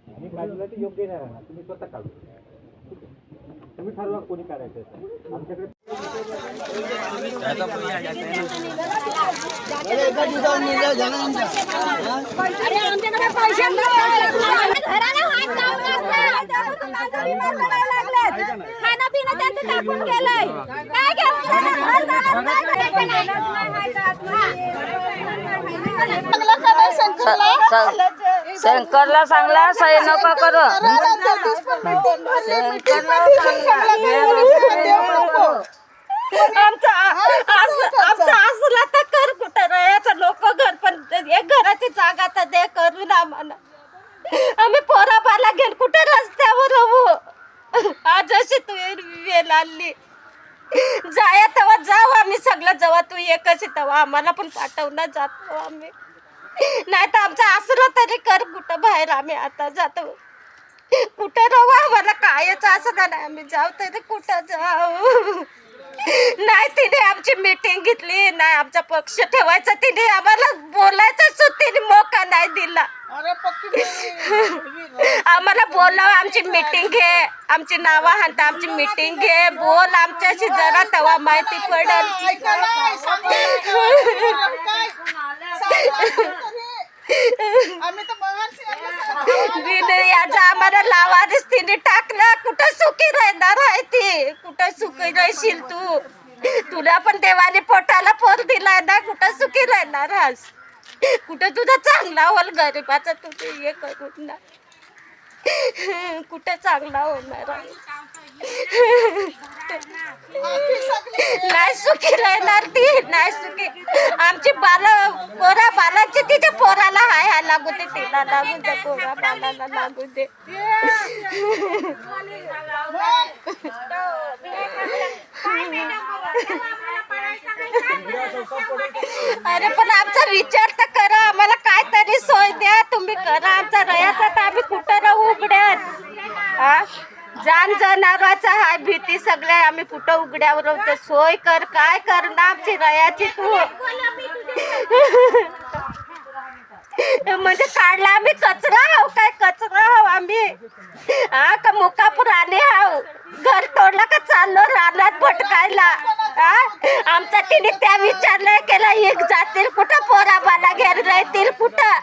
आम्ही काढलं ते योग्य नाही राहणार, तुम्ही स्वतः काढू, तुम्ही ठरवा कोणी काढायचं आमच्याकडे. खाणं पिणं त्यांचं टाकून गेलंय. काय शंकरला सांगला सही नको करू. आमचा असला तर कर कुठं राहायचं लोक घर पण एक घराची जागा तर दे करून आम्हाला. आम्ही पोरा बाला घेऊन कुठे रस्त्यावर राहू. आज अशी तू वेळ आली जाया तेव्हा जाऊ आम्ही सगळं, जेव्हा तू एक अशी तेव्हा आम्हाला पण पाठवणार जातो आम्ही. नाही तर आमचं असलं तरी कर कुठं बाहेर. आम्ही आता जातो कुठं राहू, आम्हाला कायच असं नाही. आम्ही जाऊ तरी कुठं जाऊ. नाही तिने आमची मीटिंग घेतली, नाही आमचा पक्ष ठेवायचा तिने आम्हाला बोलायचा सुद्धा मोका नाही दिला. आम्हाला बोलावं, आमची मीटिंग घे, आमची नावं हाणता, आमची मीटिंग घे, बोल आमच्याशी जरा तेव्हा माहिती पडेल. आम्हाला लावारीस तिने टाकलं. कुठं सुखी राहणार आहे ती, कुठं सुखी राहशील तू. तुला पण देवाने पोटाला पोर दिलाय ना, कुठं सुखी राहणार आहेस. कुठं तुझा चांगला होल गरीबाचा तुझे हे करून ना, कुठे चांगला होणार आहे. नाही सुखी राहणार ती, नाही सुखी. आमची पोरा बालांची तिच्या पोराला हाय हा लागू दे, तिला लागू दे, पोरा बालाला लागू दे. अरे पण आमचा विचार तर करा, आम्हाला काय तरी सोय द्या तुम्ही करा. आमचा रयाचा तर आम्ही कुठं राहू उघड्यात. जान जनावराचा हाय भीती सगळ्या, आम्ही कुठं उघड्यावर राहतो. सोय कर, काय करणार आमची रयाची तू. म्हणजे काढला आम्ही कचरा हाव, काय कचरा हाव आम्ही. हा का मुकापूर आले हाव, घर तोडला का चाललो रानात भटकायला. आमचा तिने त्या विचार नाही केला, एक जातील कुठं पोरा बाला घेऊन राहतील कुठं.